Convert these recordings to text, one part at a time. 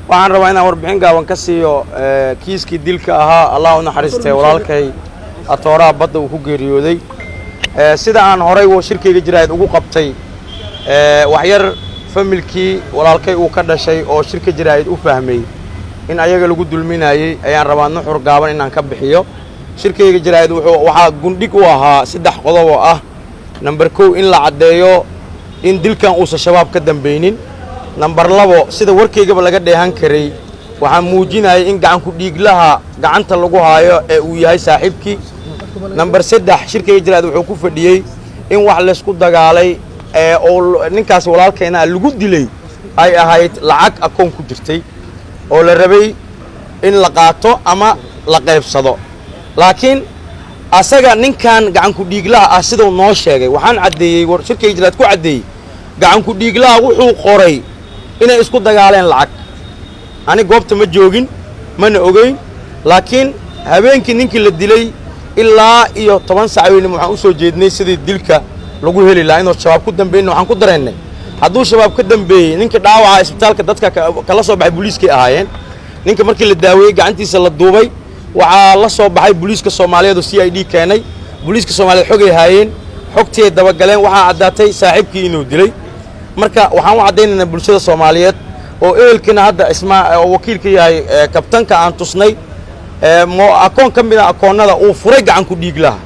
waxaan rabaa inaan warbixin gaaban ka siiyo kiiskii dilka ahaa Allah u naxariistay walaalkay atooraha badda uu ku geeriyooday sida aan horay shirkeyga jiraayad ugu qabtay wax yar familkii walaalkay uu ka dhashay oo shirka jiraayad u fahmay in ayaga lagu dulminayay ayaan rabaa nuxur gaaban inaan ka bixiyo shirkeyga jiraayad waxa gundhig u ahaa saddex qodob oo ah number 2 in la cadeeyo in dilkan uu shabaab ka dambeeynin number 2 sida warkeygaba laga dheehan karay waxaan muujinayay in gacan ku dhiiglaha gacanta lagu haayo ee uu yahay saaxiibkii number 3 shirkeyga jiraayad wuxuu ku fadhiyay in wax la isku dagaalay oo ninkaas walaalkeena lagu dilay ay ahayd lacag akoon ku jirtay oo la rabay in la qaato ama la qaybsado laakiin asaga ninkan gacan ku dhiiglaha ah sidoo noo sheegay waxaan cadeeyay shirkeyga jiraayad ku cadeeyay gacan ku dhiiglaha wuxuu qoray inay isku dagaaleen lacag ani goobta ma joogin mana ogeyn laakiin habeenkii ninkii la dilay ilaa iyo 10 saac weyn waxaan u soo jeednay sidii dilka lagu heli lahaa inuu shabaab ku dambeeyay waxaan ku dareennay hadduu shabaab ka dambeeyay ninka dhaawaca isbitaalka dadka kala soo baxay booliiskii ahaayeen ninka markii la daaweeyay gacantiisa la duubay waxaa la soo baxay booliiska Soomaaliyeed oo CID keenay booliiska Soomaaliyeed xogay haayeen xogtii daba galeen waxaa cadaatay saaxiibkii inuu dilay marka waxaan u cadeynaynaa bulshada Soomaaliyeed oo eelkina hadda wakiilka yahay kabtanka aan tusnay akoon ka mid ah akoonada uu furay gacan ku dhiiglaha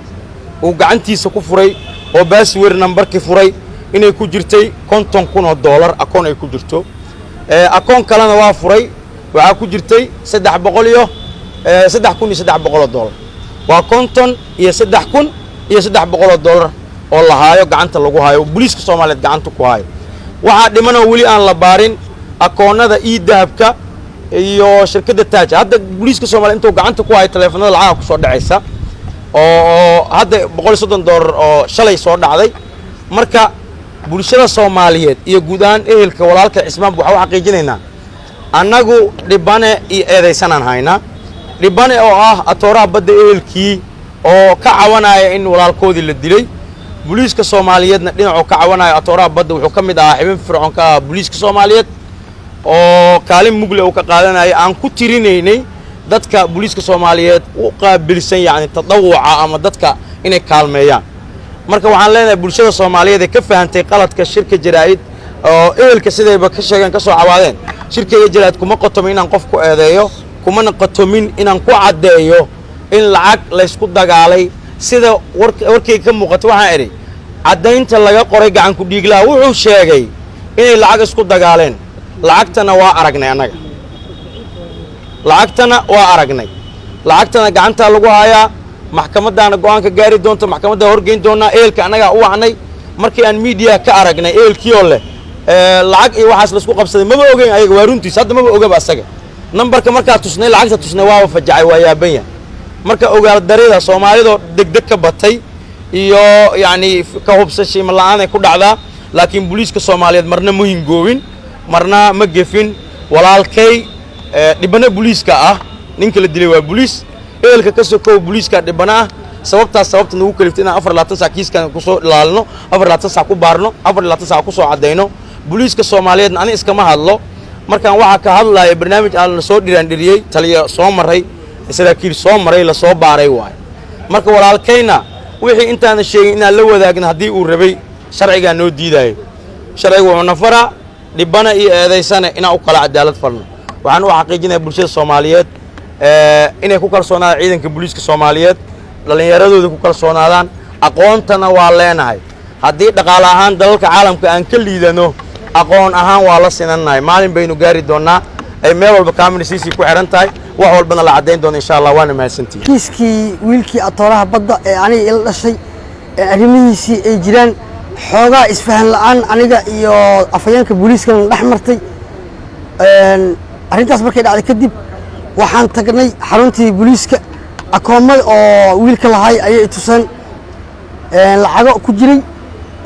uu gacantiisa ku furay oo password numberkii furay inay ku jirtay $50,000 akoon ay ku jirto akoon kalena waa furay waxa ku jirtay $3,300 waa $50,000 iyo $3,300 oo la haayo gacanta lagu haayo booliiska Soomaaliyeed gacanta ku haayo waxa dhimana wali aan la baarin akoonada dahabka iyo shirkadda Taaj hadda booliiska Soomaaliyeed intuu gacanta ku haayo telefoonada lacag ku soo dhacaysa oo hadda $130 oo shalay soo dhacday marka bulshada Soomaaliyeed iyo guud ahaan ehelka walaalka Cismaan waxa xaqiijinaynaa annagu dhibane iyo eedeysanaan hayna dhibane oo ah atooraha badda ehelkii oo ka cawanaya in walaalkoodii la dilay booliiska Soomaaliyeedna dhinacu ka cawanaya atooraha badda wuxuu ka mid ahaa xubin fircoon ka booliiska Soomaaliyeed oo kaalin mugle uu ka qaadanaya aan ku tirinaynay dadka booliiska Soomaaliyeed u qaabilsan yaani tadawuca ama dadka inay kaalmeeyaan marka waxaan leenahay bulshada Soomaaliyeed ee ka fahantay qaladka shirka jiraayid oo ehelka sidayba ka sheegeen ka soo cawaadeen shirkeyga jiraayid kuma qotomin inaan qof ku eedeeyo kuma qotomin inaan ku cadeeyo in lacag la isku dagaalay sida warkeyga ka muuqato waxaan iri cadeynta laga qoray gacan ku dhiiglaha wuxuu sheegay inay lacag isku dagaaleen lacagtana waa aragnay anaga lacagtana gacanta lagu hayaa maxkamadana go'aanka gaari doonto maxkamadda horgeyn doona eelka anaga u wacnay markii aan media ka aragnay eelkii oo leh lacag iyo waxaas la isku qabsaday maba ogeyn ayaga waa runtiis hadda maba ogaba asaga numberka markaa tusnay lacagta tusnay waa fajacay waa yaabanya marka ogaal darida Soomaalidu degdeg ka batay iyo yaani ka hubsashay ma la'aan ay ku dhacdaa laakiin booliiska Soomaaliyeed marna muhiim goowin marna ma gefin walaalkay dhibana booliiska ah ninka la dilay waa booliis eelka ka soo koob booliiska dhibana sababta nagu kaliftay inaan 24 saac kiiskan ku soo ilaalino 24 saac ku baarno 24 saac ku soo cadeyno booliiska Soomaaliyeed ani iskama hadlo markaan waxa ka hadlayo barnaamij aan la soo dhiriyay taliya soo maray saraakiil soo maray la soo baaray waay marka walaalkayna wixii intaan sheegay inaan la wadaagna hadii uu rabay sharciga noo diiday sharcigu wuxuu nafara dhibana iyo eedeysana inaan u kala cadaalad falno waxaan u xaqiijinayaa bulshada Soomaaliyeed inay ku kalsoonaadaan ciidanka booliiska Soomaaliyeed dhalinyaradooda ku kalsoonaadaan aqoontana waa leenahay hadii dhaqaale ahaan dalalka caalamka aan ka liidano aqoon ahaan waa la sinanahay maalin baynu gaari doonaa ay meel walba kaamilisiisi ku xiran tahay wax walbana la cadeyn doono insha Allah waana mahadsantihiin kiiskii wiilkii atooraha badda ee aniga ila dhashay arrimihiisii ay jiraan xoogaa isfahan la'aan aniga iyo afayeenka booliiska dhex martay arrintaas markay dhacday kadib waxaan tagnay xaruntii booliiska akoomada oo wiilka lahay ayay tuseen lacago ku jiray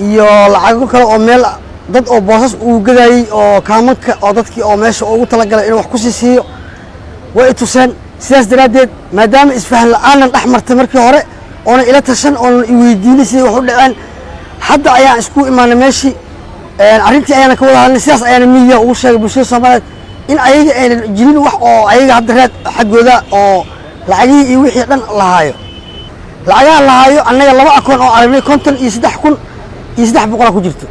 iyo lacago kale oo meel dad oo boosas uu gadayay oo kaamanka oo dadkii oo meesha ugu talagalay inuu wax ku siiyo way tuseen sidaas daraadeed maadaama isfahan la'aan dhex martay markii hore oo ila tashan oo i weydiinay sidii wax u dhaceen hadda ayaan isku imaanay meeshii arrintii ayaan ka wada hadalnay sidaas ayaan media ugu sheegay bulshada Soomaaliyeed in ayaga aynan jirin wax oo ayaga hadda raad xaggooda oo lacagihii iyo wixii dhan lahaayo lacagaha lahaayo annaga 2 akoon oo aragnay 53,300 ku jirto